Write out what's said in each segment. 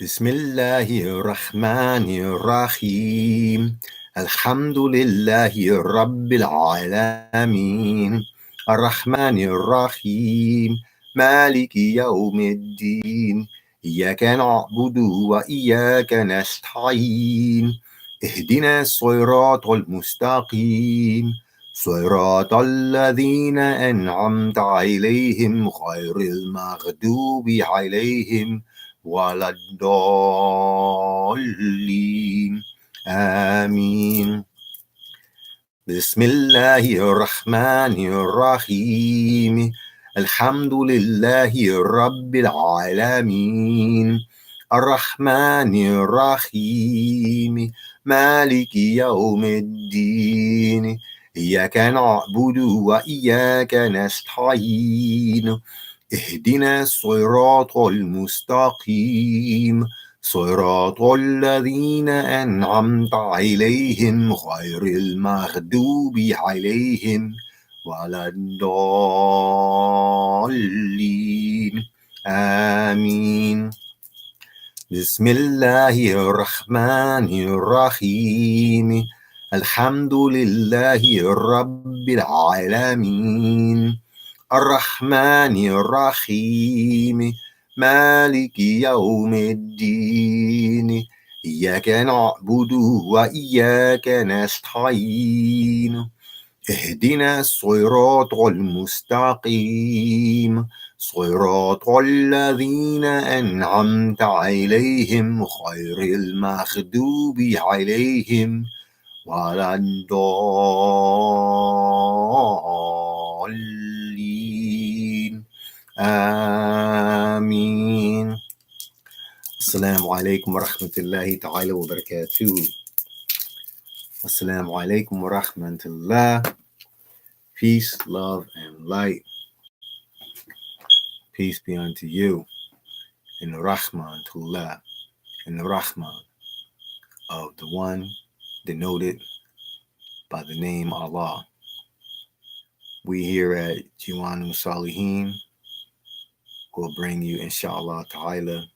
Bismillahir Rahmanir Rahim. Alhamdulillahi Rabbil Alameen. Ar-Rahmanir Rahim. Maliki Yawmiddin. Iyyaka na'budu wa iyyaka nasta'in. Ihdina as-siratal mustaqim. صراط الذين أنعمت عليهم غير المغضوب عليهم ولا الضالين آمين. بسم الله الرحمن الرحيم. الحمد لله رب العالمين. الرحمن الرحيم. مالك يوم الدين. إياك نعبد وإياك نستعين. اهدنا الصراط المستقيم. صراط الذين أنعمت عليهم غير المغضوب عليهم ولا الضالين آمين. بسم الله الرحمن الرحيم. الحمد لله رب العالمين. الرحمن الرحيم. مالك يوم الدين. إياك نعبد وإياك نستعين. اهدنا الصراط المستقيم. صراط الذين أنعمت عليهم غير المغضوب عليهم ولا الضالين آمين. Assalamu alaikum wa rahmatullahi ta'ala wa barakatuh. Assalamu alaikum wa rahmatullah. Peace, love, and light. Peace be unto you in the Rahman Tullah, in the Rahman of the one denoted by the name Allah. We here at Diwaanu Salihin will bring you, inshallah ta'ala,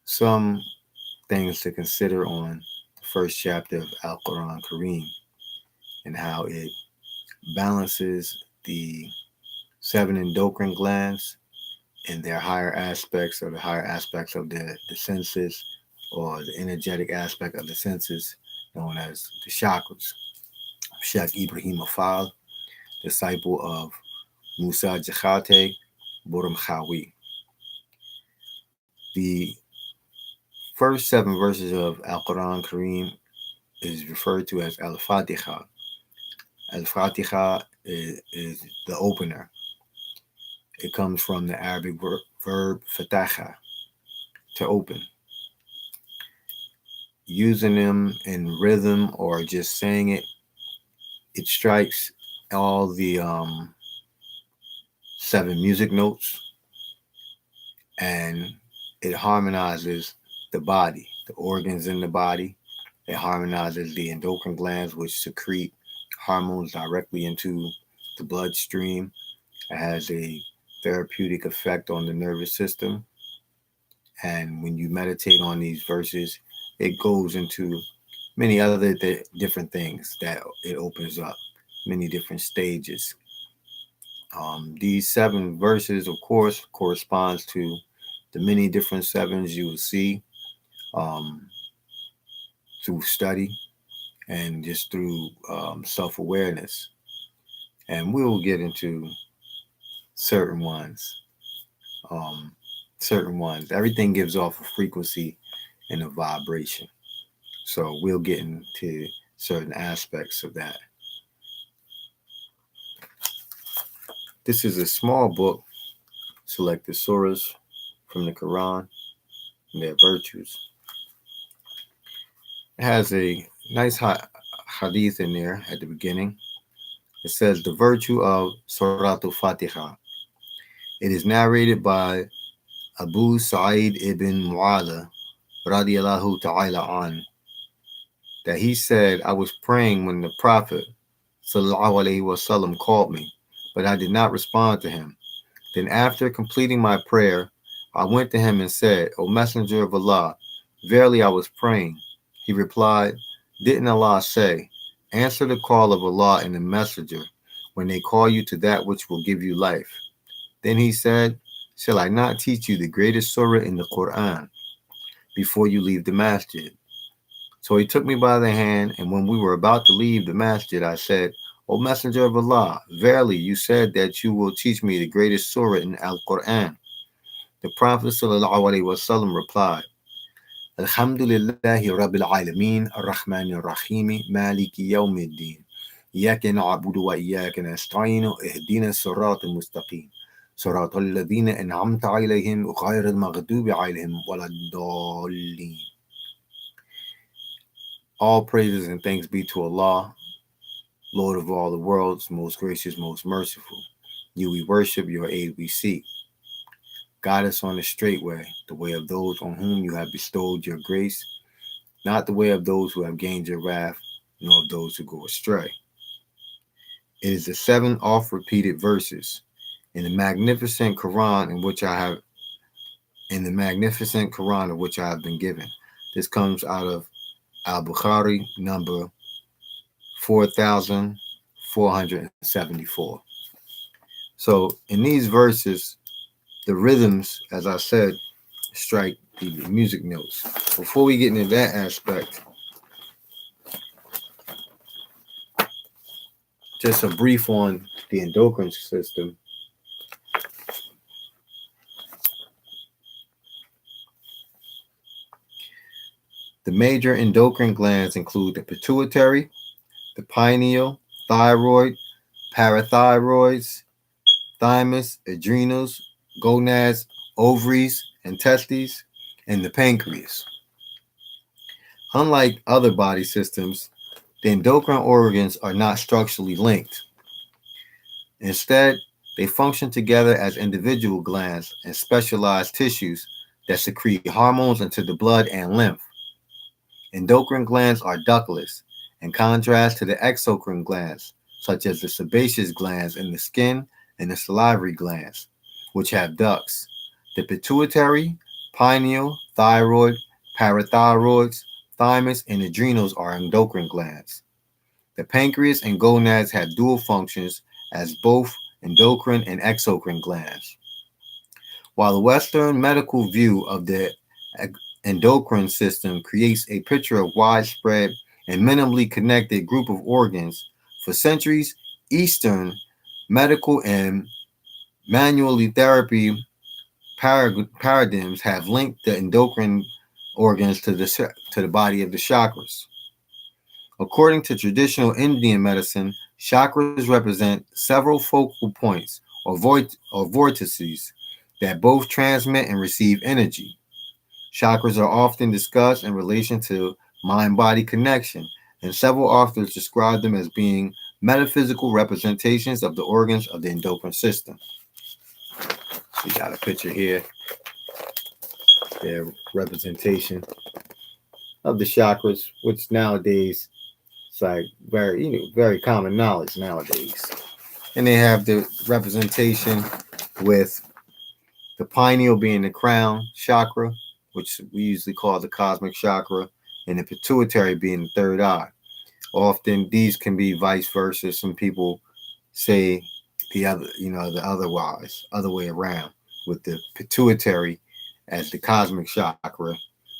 some things to consider on the first chapter of Al-Quran Kareem and how it balances the 7 endocrine glands and their higher aspects, or the higher aspects of the senses, or the energetic aspect of the senses known as the chakras. Sheikh Ibrahim Afal, disciple of Musa Jakhate Buram Khawi. The first 7 verses of Al-Quran Kareem is referred to as Al-Fatiha. Al-Fatiha is the opener. It comes from the Arabic verb fataha, to open. Using them in rhythm or just saying it, it strikes all the 7 music notes, and it harmonizes the body, the organs in the body. It harmonizes the endocrine glands, which secrete hormones directly into the bloodstream. It has a therapeutic effect on the nervous system. And when you meditate on these verses, it goes into many other different things that it opens up, many different stages. These 7 verses, of course, corresponds to the many different 7s you will see through study and just through self-awareness. And we'll get into certain ones. Everything gives off a frequency and a vibration. So we'll get into certain aspects of that. This is a small book, selected surahs from the Quran and their virtues. It has a nice hadith in there at the beginning. It says, the virtue of Surah Al-Fatiha. It is narrated by Abu Sa'id ibn Mu'ala radiyallahu ta'ala an, that he said, I was praying when the Prophet sallallahu alaihi wasallam called me, but I did not respond to him. Then after completing my prayer, I went to him and said, O Messenger of Allah, verily I was praying. He replied, didn't Allah say, answer the call of Allah and the Messenger when they call you to that which will give you life? Then he said, shall I not teach you the greatest surah in the Quran before you leave the masjid? So he took me by the hand, and when we were about to leave the masjid, I said, O Messenger of Allah, verily you said that you will teach me the greatest surah in Al-Quran. The Prophet ﷺ replied, Alhamdulillahi Rabbil Alameen, Ar-Rahman Ar-Rahim, Maliki Yawmiddin. Iyaka na'budu wa iyaka nasta'in, ihdina as-sirata al-mustaqim. Sirata alladhina an'amta 'alayhim ghayra al-maghdubi 'alayhim waladdallin. All praises and thanks be to Allah, Lord of all the worlds, most gracious, most merciful. You we worship, your aid we seek. Guide us on the straight way, the way of those on whom you have bestowed your grace, not the way of those who have gained your wrath, nor of those who go astray. It is the 7 oft-repeated verses in the magnificent Quran of which I have been given. This comes out of Al-Bukhari, number 4474. So in these verses, the rhythms, as I said, strike the music notes. Before we get into that aspect, just a brief on the endocrine system. The major endocrine glands include the pituitary, the pineal, thyroid, parathyroids, thymus, adrenals, gonads, ovaries, and testes, and the pancreas. Unlike other body systems, the endocrine organs are not structurally linked. Instead, they function together as individual glands and specialized tissues that secrete hormones into the blood and lymph. Endocrine glands are ductless, in contrast to the exocrine glands, such as the sebaceous glands in the skin and the salivary glands, which have ducts. The pituitary, pineal, thyroid, parathyroids, thymus, and adrenals are endocrine glands. The pancreas and gonads have dual functions as both endocrine and exocrine glands. While the Western medical view of the endocrine system creates a picture of widespread and minimally connected group of organs, for centuries, Eastern medical and manual therapy paradigms have linked the endocrine organs to the body of the chakras. According to traditional Indian medicine, chakras represent several focal points or vortices that both transmit and receive energy. Chakras are often discussed in relation to mind-body connection, and several authors describe them as being metaphysical representations of the organs of the endocrine system. We got a picture here, their representation of the chakras, which nowadays it's like very common knowledge nowadays. And they have the representation with the pineal being the crown chakra, which we usually call the cosmic chakra, and the pituitary being the third eye. Often these can be vice versa. Some people say the other way around, with the pituitary as the cosmic chakra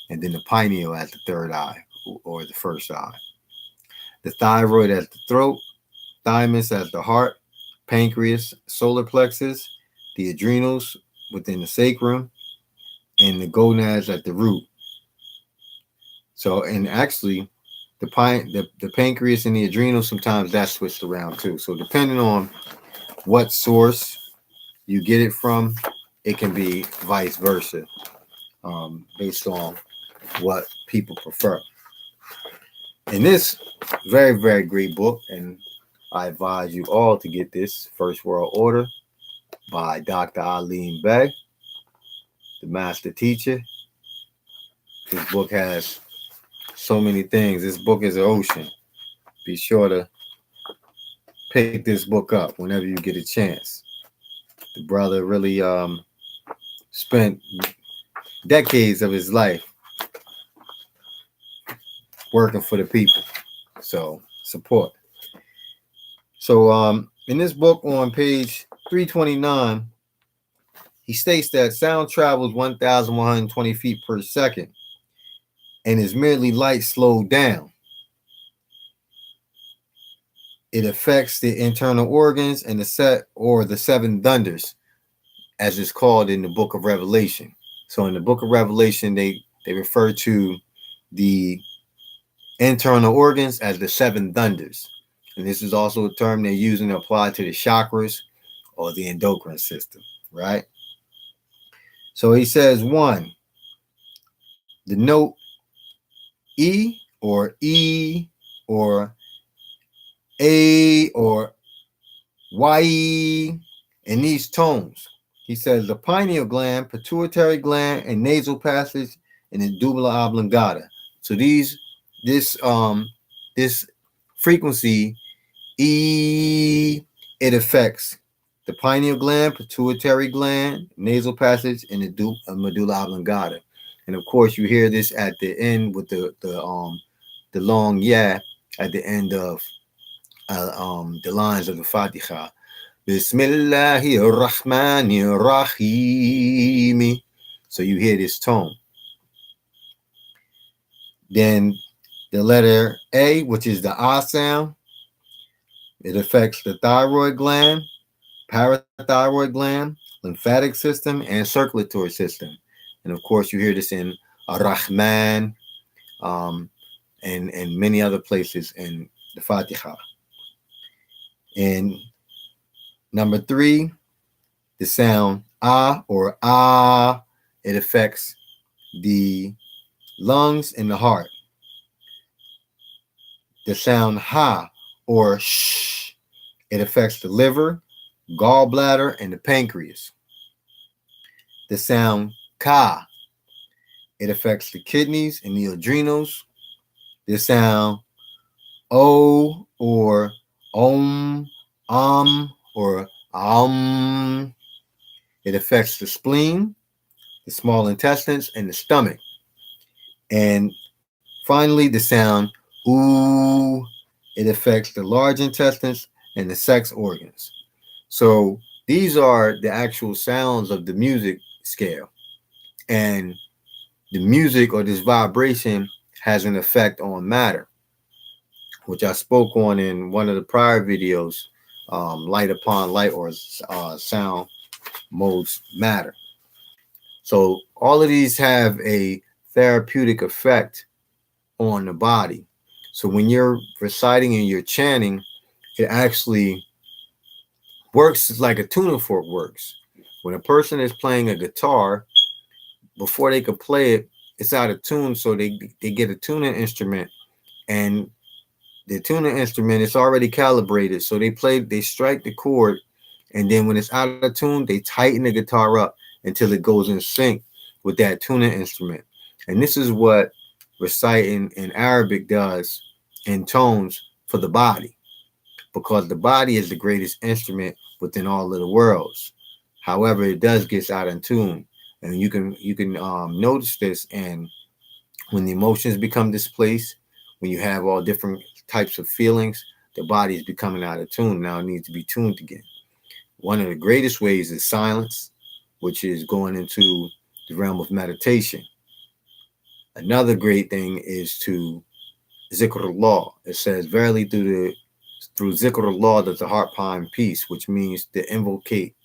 and then the pineal as the third eye or the first eye. The thyroid as the throat, thymus as the heart, pancreas, solar plexus, the adrenals within the sacrum, and the gonads at the root. So, and actually, the pancreas and the adrenals, sometimes that's switched around too. So depending on what source you get it from, it can be vice versa, based on what people prefer. In this very, very great book, and I advise you all to get this, First World Order by Dr. Alim Bey, the master teacher. This book has so many things. This book is an ocean. Be sure to pick this book up whenever you get a chance. The brother really spent decades of his life working for the people. So support. So in this book on page 329, he states that sound travels 1,120 feet per second and is merely light slowed down. It affects the internal organs and the seven thunders, as it's called in the book of Revelation. So in the book of Revelation, they refer to the internal organs as the seven thunders. And this is also a term they're using to apply to the chakras or the endocrine system, right? So he says, one, the note E or E or A or Y in these tones. He says the pineal gland, pituitary gland, and nasal passage and the medulla oblongata. So this frequency E, it affects the pineal gland, pituitary gland, nasal passage, and the medulla oblongata. And of course, you hear this at the end with the long yeah at the end of the lines of the Fatiha. Bismillahir Rahmanir Rahim. So you hear this tone. Then the letter A, which is the ah sound, it affects the thyroid gland, parathyroid gland, lymphatic system, and circulatory system. And of course, you hear this in Ar-Rahman and many other places in the Fatiha. And number 3, the sound ah or ah, it affects the lungs and the heart. The sound ha or sh, it affects the liver, gallbladder, and the pancreas. The sound ka, it affects the kidneys and the adrenals. The sound o or om, or it affects the spleen, the small intestines, and the stomach. And finally, the sound oo, it affects the large intestines and the sex organs. So these are the actual sounds of the music scale. And the music or this vibration has an effect on matter, which I spoke on in one of the prior videos, light upon light or sound modes matter. So all of these have a therapeutic effect on the body. So when you're reciting and you're chanting, it actually works like a tuning fork works. When a person is playing a guitar, before they can play it, it's out of tune. So they get a tuning instrument, and the tuning instrument is already calibrated. So they strike the chord, and then when it's out of tune, they tighten the guitar up until it goes in sync with that tuning instrument. And this is what reciting in Arabic does in tones for the body, because the body is the greatest instrument within all of the worlds. However, it does get out of tune, and you can notice this. And when the emotions become displaced, when you have all different types of feelings, the body is becoming out of tune. Now it needs to be tuned again. One of the greatest ways is silence, which is going into the realm of meditation. Another great thing is to zikrullah. It says, verily through zikrullah does the heart find peace, which means to invocate.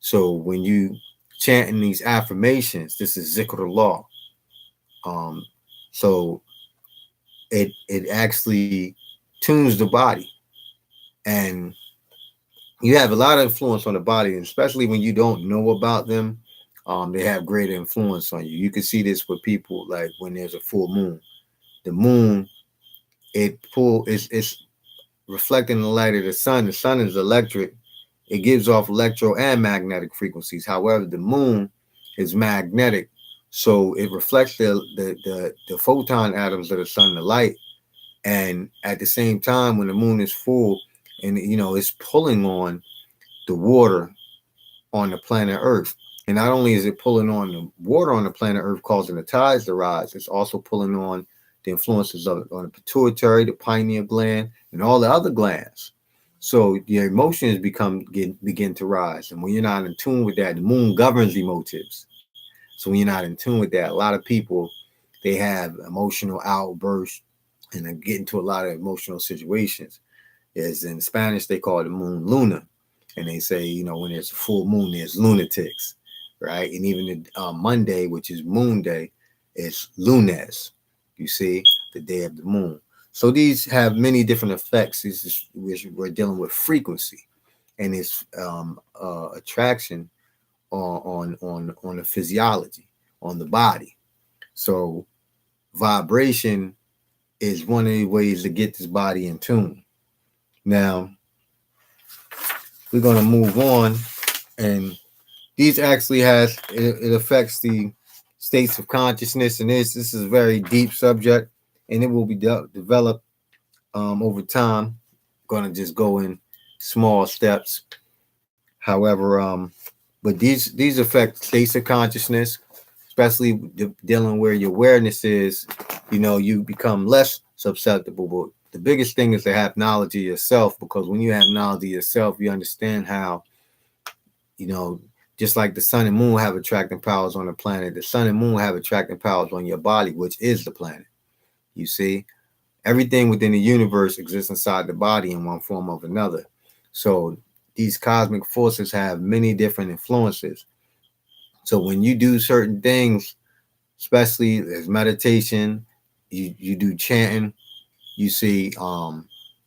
So when you chanting these affirmations, this is zikrullah. So it actually tunes the body, and you have a lot of influence on the body, and especially when you don't know about them, they have greater influence on you. You can see this with people like when there's a full moon. The moon, it's reflecting the light of the sun. The sun is electric. It gives off electro and magnetic frequencies. However, the moon is magnetic, so it reflects the photon atoms of the sun, the light. And at the same time, when the moon is full, and it's pulling on the water on the planet Earth, And not only is it pulling on the water on the planet Earth, causing the tides to rise, it's also pulling on the influences on the pituitary, the pineal gland, and all the other glands. So your emotions begin to rise. And when you're not in tune with that, the moon governs emotives. So when you're not in tune with that, a lot of people, they have emotional outbursts and they get into a lot of emotional situations. As in Spanish, they call the moon luna. And they say, when there's a full moon, there's lunatics, right? And even the Monday, which is moon day, is lunes. You see, the day of the moon. So these have many different effects. We're dealing with frequency and its attraction on the physiology, on the body. So vibration is one of the ways to get this body in tune. Now we're going to move on, and these actually it affects the states of consciousness, and this is a very deep subject, and it will be developed over time. Going to just go in small steps. However, but these affect states of consciousness, especially dealing where your awareness is. You become less susceptible. But the biggest thing is to have knowledge of yourself, because when you have knowledge of yourself, you understand how, just like the sun and moon have attracting powers on the planet, the sun and moon have attracting powers on your body, which is the planet. You see, everything within the universe exists inside the body in one form or another. So these cosmic forces have many different influences. So when you do certain things, especially as meditation, you do chanting, you see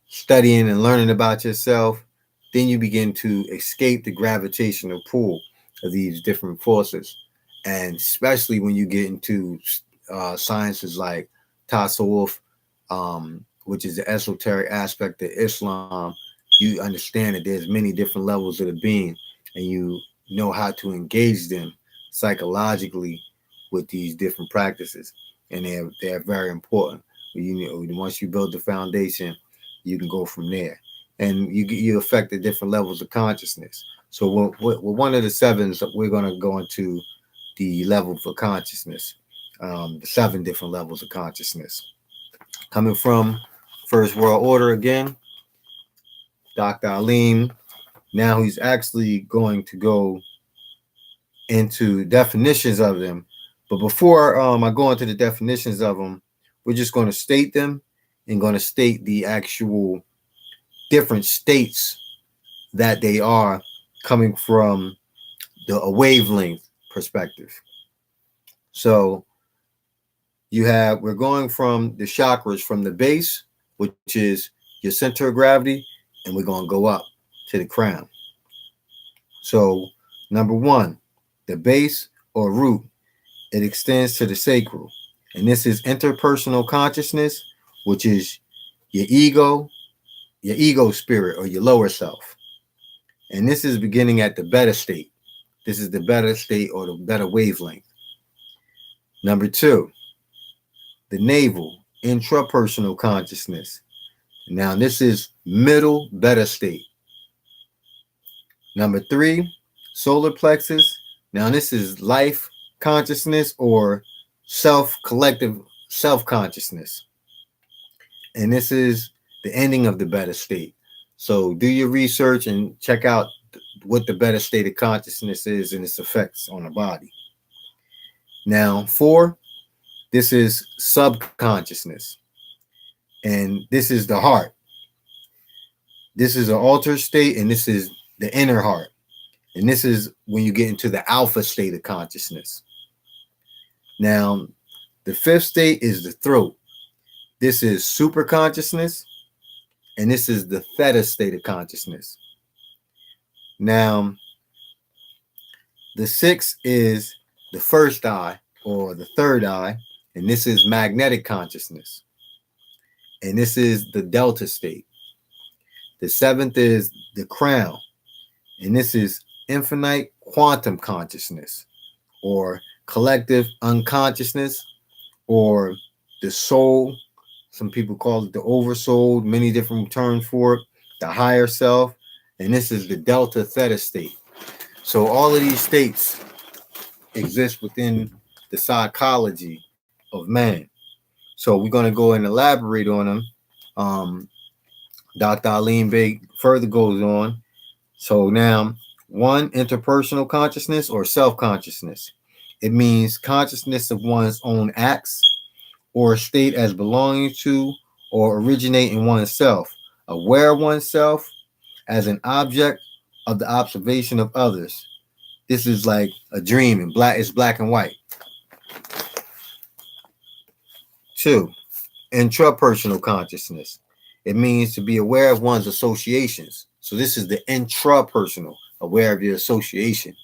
studying and learning about yourself, then you begin to escape the gravitational pull of these different forces. And especially when you get into sciences like Tasawwuf, which is the esoteric aspect of Islam, you understand that there's many different levels of the being, and you know how to engage them psychologically with these different practices, and they're very important. Once you build the foundation, you can go from there, and you affect the different levels of consciousness. So with one of the sevens, we're going to go into the level of consciousness, the 7 different levels of consciousness. Coming from First World Order again, Dr. Alim. Now he's actually going to go into definitions of them. But before I go into the definitions of them, we're just going to state them and going to state the actual different states that they are, coming from a wavelength perspective. So we're going from the chakras, from the base, which is your center of gravity, and we're going to go up to the crown. So number 1, the base or root, it extends to the sacral. And this is interpersonal consciousness, which is your ego spirit, or your lower self. And this is beginning at the beta state. This is the beta state, or the beta wavelength. Number 2, the navel, intrapersonal consciousness. Now this is middle beta state. Number 3, solar plexus. Now this is life consciousness, or collective self-consciousness. And this is the ending of the beta state. So do your research and check out what the beta state of consciousness is and its effects on the body. Now 4, this is subconsciousness. And this is the heart. This is an altered state, and this is the inner heart. And this is when you get into the alpha state of consciousness. Now, the 5th state is the throat. This is super consciousness, and this is the theta state of consciousness. Now, the 6th is the first eye, or the third eye, and this is magnetic consciousness. And this is the delta state. The 7th is the crown, and this is infinite quantum consciousness, or collective unconsciousness, or the soul. Some people call it the oversoul, many different terms for it, the higher self, and this is the delta theta state. So all of these states exist within the psychology of man. So we're going to go and elaborate on them. Dr. Alim Bey further goes on. So now, one, interpersonal consciousness or self-consciousness. It means consciousness of one's own acts or state as belonging to or originate in oneself, aware of oneself as an object of the observation of others. This is like a dream, and it's black and white. 2, intrapersonal consciousness. It means to be aware of one's associations. So this is the intrapersonal, aware of your association.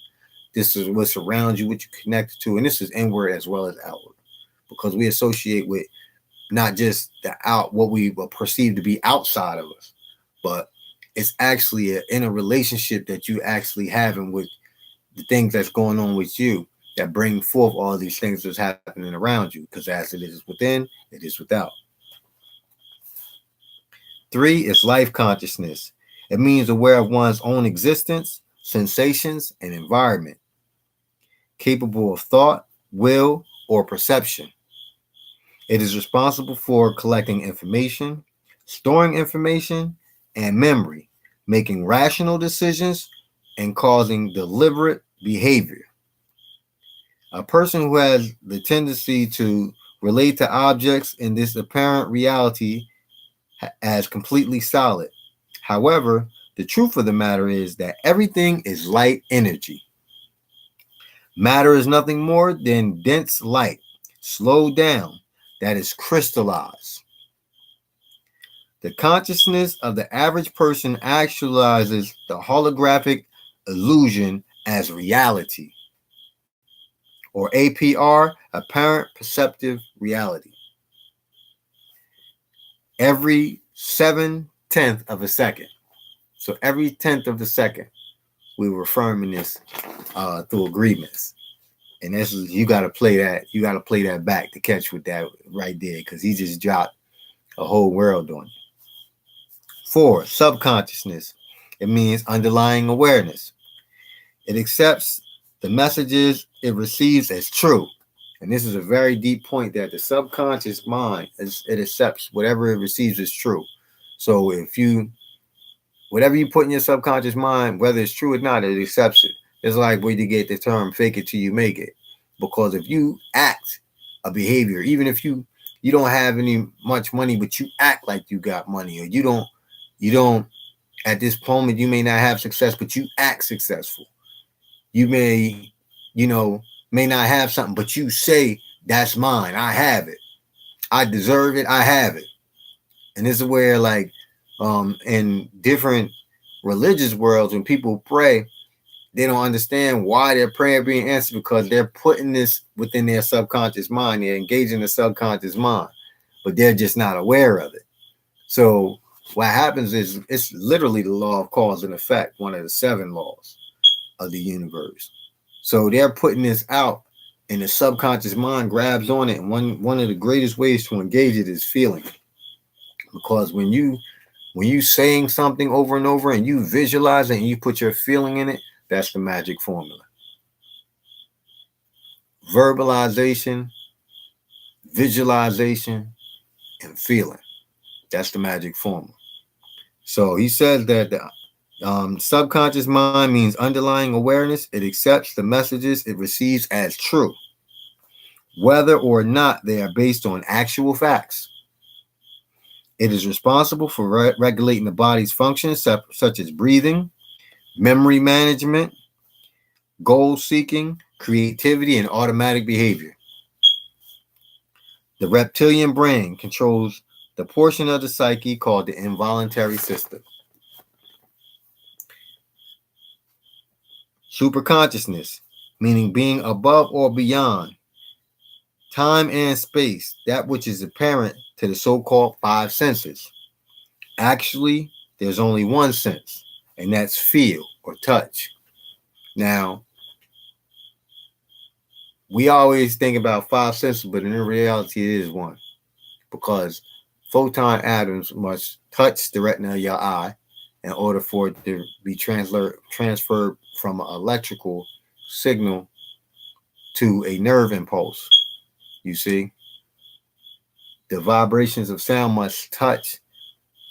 This is what surrounds you, what you're connected to, and this is inward as well as outward, because we associate with not just what we perceive to be outside of us, but it's actually an inner relationship that you actually having with the things that's going on with you that bring forth all these things that's happening around you, because as it is within, it is without. 3 is life consciousness. It means aware of one's own existence, sensations, and environment, capable of thought, will, or perception. It is responsible for collecting information, storing information, and memory, making rational decisions, and causing deliberate behavior. A person who has the tendency to relate to objects in this apparent reality as completely solid. However, the truth of the matter is that everything is light energy. Matter is nothing more than dense light, slowed down, that is crystallized. The consciousness of the average person actualizes the holographic illusion as reality, or APR, apparent perceptive reality. Every 7/10 of a second. So every 10th of the second, we were affirming this through agreements. And this is, you got to play that back to catch with that right there, because he just dropped a whole world on you. 4, subconsciousness. It means underlying awareness. It accepts the messages it receives as true. And this is a very deep point, that the subconscious mind, it accepts whatever it receives as true. So whatever you put in your subconscious mind, whether it's true or not, it accepts it. It's like where you get the term fake it till you make it. Because if you act a behavior, even if you don't have any much money, but you act like you got money, or you don't at this moment, you may not have success, but you act successful. You may not have something, but you say, that's mine. I have it. I deserve it. I have it. And this is where, like, in different religious worlds, when people pray, they don't understand why their prayer being answered, because they're putting this within their subconscious mind. They're engaging the subconscious mind, but they're just not aware of it. So what happens is, it's literally the law of cause and effect, one of the 7 laws of the universe. So they're putting this out, and the subconscious mind grabs on it. And one of the greatest ways to engage it is feeling. Because when you saying something over and over, and you visualize it, and you put your feeling in it, that's the magic formula. Verbalization, visualization, and feeling. That's the magic formula. So he says that the subconscious mind means underlying awareness. It accepts the messages it receives as true, whether or not they are based on actual facts. It is responsible for regulating the body's functions, such as breathing, memory management, goal seeking, creativity, and automatic behavior. The reptilian brain controls the portion of the psyche called the involuntary system. Superconsciousness, meaning being above or beyond time and space, that which is apparent to the so-called 5 senses. Actually, there's only one sense, and that's feel or touch. Now, we always think about 5 senses, but in reality, it is one, because photon atoms must touch the retina of your eye in order for it to be transferred from an electrical signal to a nerve impulse. You see, the vibrations of sound must touch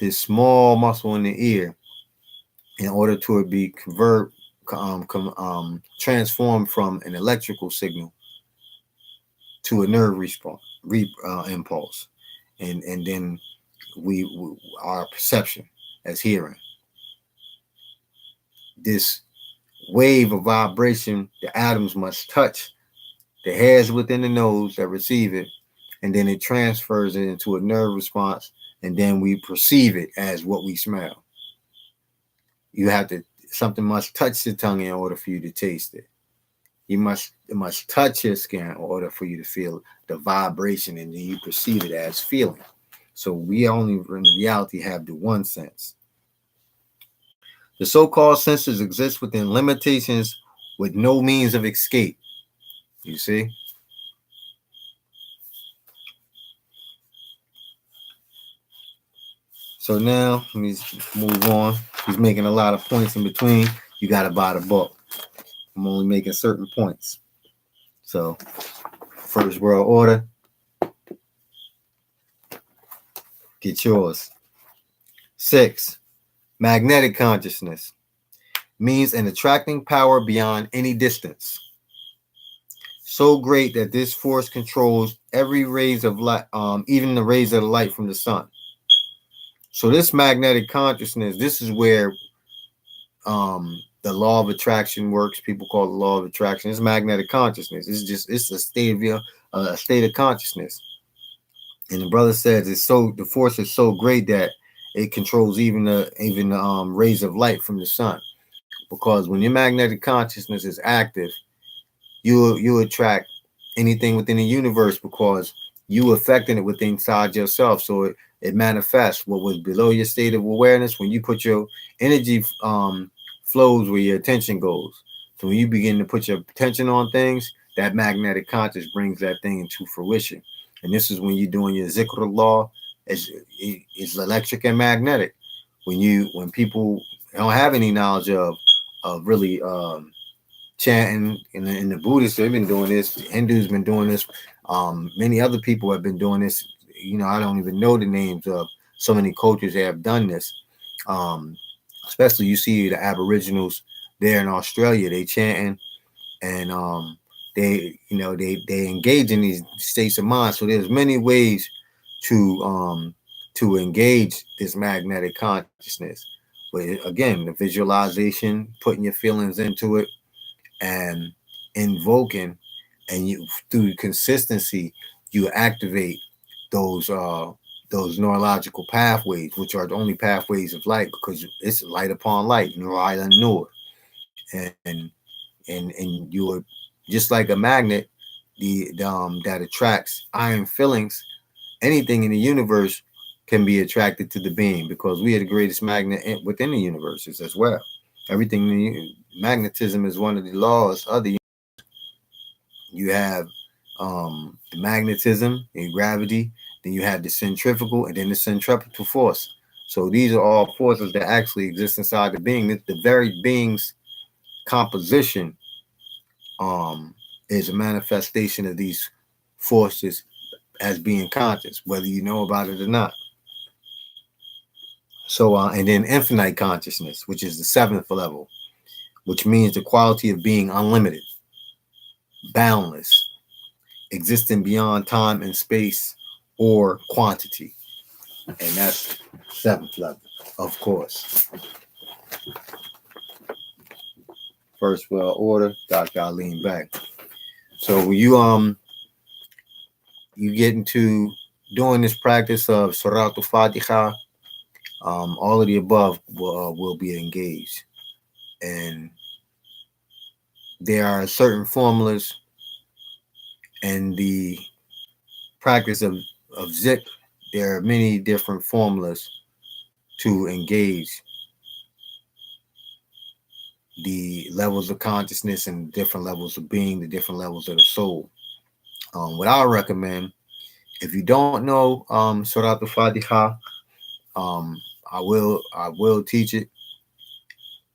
this small muscle in the ear in order to be transformed from an electrical signal to a nerve response impulse, and then we our perception as hearing. This wave of vibration, the atoms must touch the hairs within the nose that receive it, and then it transfers it into a nerve response, and then we perceive it as what we smell. Something must touch the tongue in order for you to taste it. It must touch your skin in order for you to feel the vibration, and then you perceive it as feeling. So we only in reality have the one sense. The so-called senses exist within limitations with no means of escape. You see? So now, let me move on. He's making a lot of points in between. You got to buy the book. I'm only making certain points. So, First World Order. Get yours. 6. Magnetic consciousness means an attracting power beyond any distance. So great that this force controls every rays of light, even the rays of the light from the sun. So this magnetic consciousness, this is where the law of attraction works. People call it the law of attraction. It's magnetic consciousness. It's a state of consciousness. And the brother says the force is so great that it controls even the rays of light from the sun. Because when your magnetic consciousness is active, you attract anything within the universe because you affecting it within inside yourself. So it manifests what was below your state of awareness. When you put your energy flows where your attention goes. So when you begin to put your attention on things, that magnetic consciousness brings that thing into fruition. And this is when you're doing your zikr law. It's electric and magnetic. When people don't have any knowledge of really chanting, in the Buddhists, they've been doing this. The Hindus been doing this. Many other people have been doing this. I don't even know the names of so many cultures that have done this. Especially you see the Aboriginals there in Australia, they chanting, and they engage in these states of mind. So there's many ways to engage this magnetic consciousness. But again, the visualization, putting your feelings into it, and invoking, and you through consistency, you activate those neurological pathways, which are the only pathways of light, because it's light upon light, nur ala nur, and you are just like a magnet, that attracts iron fillings. Anything in the universe can be attracted to the being, because we are the greatest magnet within the universes as well. Everything, magnetism is one of the laws of the. You have the magnetism and gravity, then you have the centrifugal, and then the centripetal force. So these are all forces that actually exist inside the being. The very being's composition is a manifestation of these forces as being conscious, whether you know about it or not. So and then infinite consciousness, which is the 7th level, which means the quality of being unlimited, boundless, existing beyond time and space or quantity. And that's 7th level, of course. First World Order, Dr. Aline Beck. So when you get into doing this practice of Surah Al-Fatiha, all of the above will be engaged. And there are certain formulas, and the practice of zikr, there are many different formulas to engage the levels of consciousness and different levels of being, the different levels of the soul. What I recommend, if you don't know Surah Al-Fatiha, I will teach it,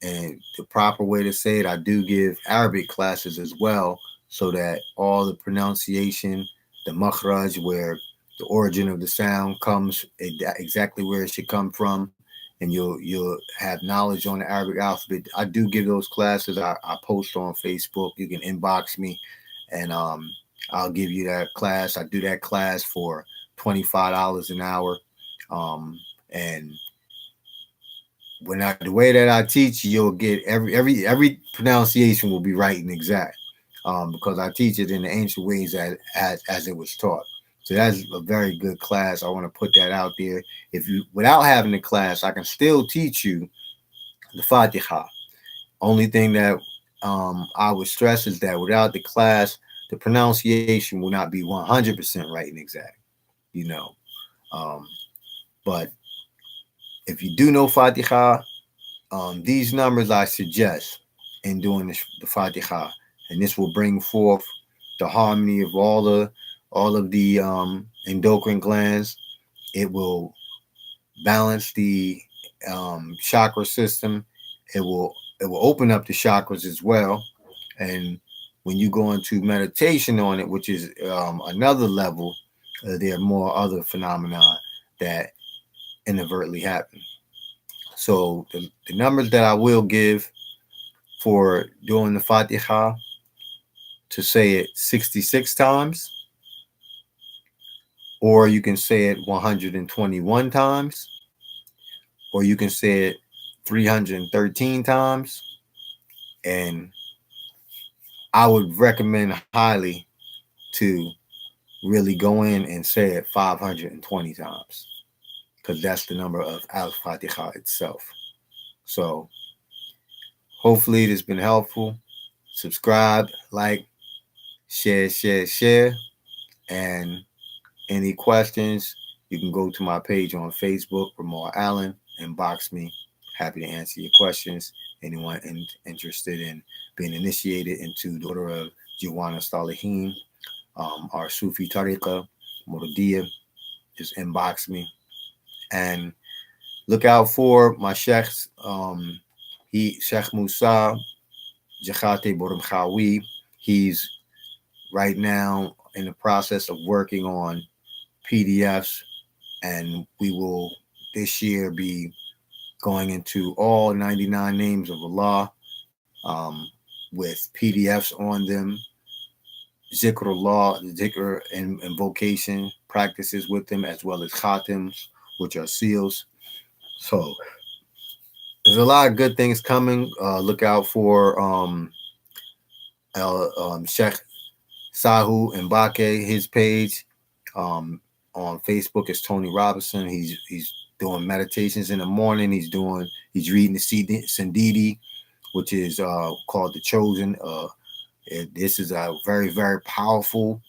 and the proper way to say it. I do give Arabic classes as well, so that all the pronunciation, the makhraj, where the origin of the sound comes exactly where it should come from, and you'll have knowledge on the Arabic alphabet. I do give those classes. I post on Facebook. You can inbox me, and I'll give you that class. I do that class for $25 an hour, and when the way that I teach, you'll get every pronunciation will be right and exact, because I teach it in the ancient ways as it was taught. So that's a very good class. I want to put that out there. If you without having the class, I can still teach you the Fatiha. Only thing that I would stress is that without the class, the pronunciation will not be 100% right and exact. You know, um, but if you do know Fatiha, these numbers I suggest in doing the Fatiha, and this will bring forth the harmony of all of the endocrine glands. It will balance the chakra system. It will open up the chakras as well. And when you go into meditation on it, which is another level, there are more other phenomena that inadvertently happen. So the numbers that I will give for doing the Fatiha, to say it 66 times, or you can say it 121 times, or you can say it 313 times. And I would recommend highly to really go in and say it 520 times, because that's the number of Al-Fatiha itself. So hopefully it has been helpful. Subscribe, like, share. And any questions, you can go to my page on Facebook, Ramar Allen, inbox me. Happy to answer your questions. Anyone interested in being initiated into the order of Diwaanu Salihin, our Sufi Tariqa, Muradiya, just inbox me. And look out for my sheikhs. Sheikh Musa Jakhate Borum. He's right now in the process of working on PDFs, and we will this year be going into all 99 names of Allah, with PDFs on them, zikrullah, zikr and invocation practices with them, as well as khatims, which are seals. So there's a lot of good things coming. Look out for Sheikh Sahu Mbake, his page. On Facebook is Tony Robinson. He's doing meditations in the morning. He's reading the Sindidi, which is called the Chosen. This is a very, very powerful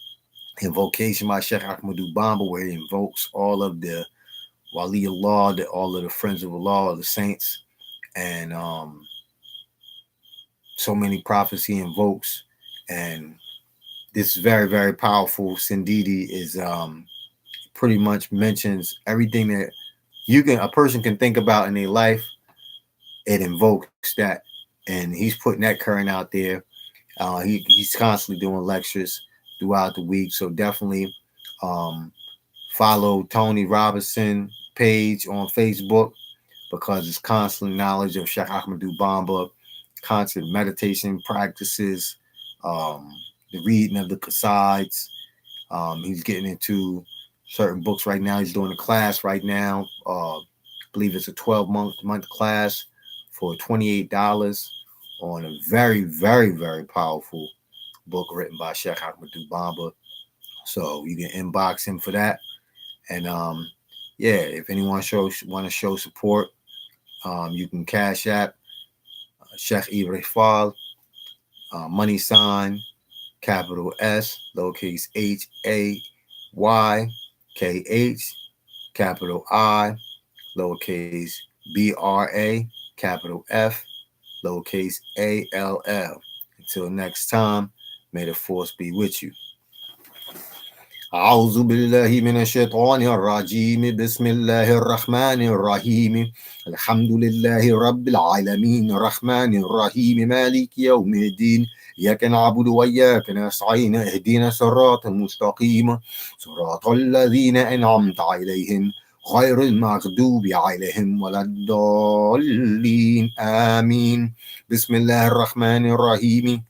invocation by Sheikh Ahmadu Bamba, where he invokes all of the Wali Allah, all of the friends of Allah, the saints, and so many prophets he invokes. And this very, very powerful Sindidi is pretty much mentions everything that a person can think about in their life. It invokes that, and he's putting that current out there. He's constantly doing lectures throughout the week, so definitely follow Tony Robinson page on Facebook, because it's constant knowledge of Sheikh Ahmadu Bamba, constant meditation practices, the reading of the Qasides. He's getting into certain books right now. He's doing a class right now. I believe it's a 12-month class for $28 on a very, very, very powerful book written by Sheikh Ahmadu Bamba. So you can inbox him for that. And yeah, if anyone want to show support, you can Cash App Sheikh Ibrahim Fall, money sign, capital S, lowercase HAYKH, capital I, lowercase BRA, capital F, lowercase ALL. Until next time, may the force be with you. أعوذ بالله من الشيطان الرجيم بسم الله الرحمن الرحيم الحمد لله رب العالمين الرحمن الرحيم مالك يوم الدين إياك نعبد وإياك نستعين اهدنا الصراط المستقيم صراط الذين أنعمت عليهم غير المغضوب عليهم ولا الضالين آمين. بسم الله الرحمن الرحيم.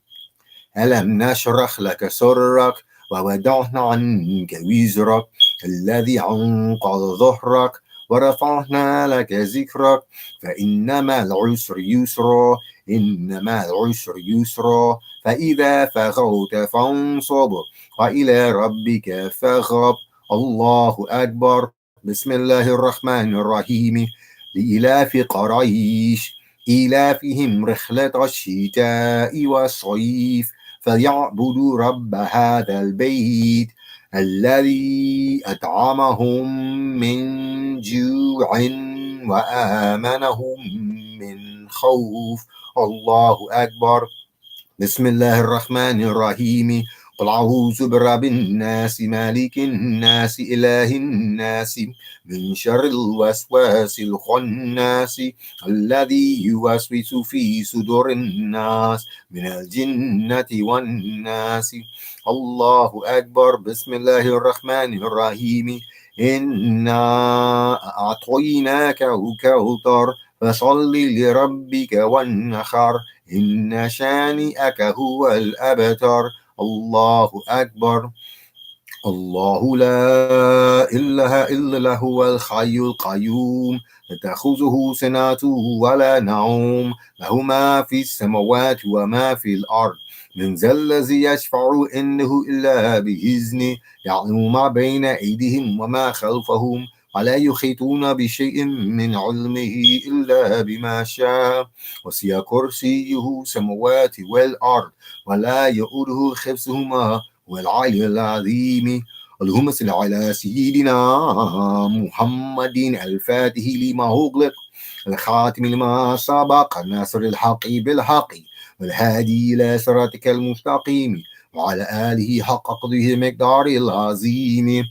ألم نشرح لك صدرك ووضعنا عنك وزرك الذي أنقض ظهرك ورفعنا لك ذكرك فإن مع العسر يسرا إن مع العسر يسرا فإذا فرغت فانصب وإلى ربك فارغب. الله أكبر. بسم الله الرحمن الرحيم. لإلاف قريش إيلافهم رحلة الشتاء والصيف فليعبدوا رب هذا البيت الذي أطعمهم من جوع وآمنهم من خوف. الله أكبر. بسم الله الرحمن الرحيم. قل أعوذ برب الناس مالك الناس إله الناس من شر الوسواس الخناس الذي يوسوس في صدور الناس من الجنة والناس. الله أكبر. بسم الله الرحمن الرحيم. إنا أعطيناك الكوثر فصل لربك وانحر إن شانئك هو الأبتر. الله أكبر. الله لا إله إلا هو الحي القيوم لا تأخذه سنة ولا نوم له ما في السماوات وما في الأرض من ذا الذي يشفع عنده إلا بإذنه يعلم ما بين أيديهم وما خلفهم ولا يحيطون بشيء من علمه إلا بما شاء وسع كرسيه السماوات والأرض ولا يؤوده حفظهما والعلي العظيم. اللهم صل على سيدنا محمد الفاتح لما أغلق الخاتم لما سبق الناصر الحق بالحق والهادي إلى صراطك المستقيم وعلى آله حق قدره مقدار العظيم.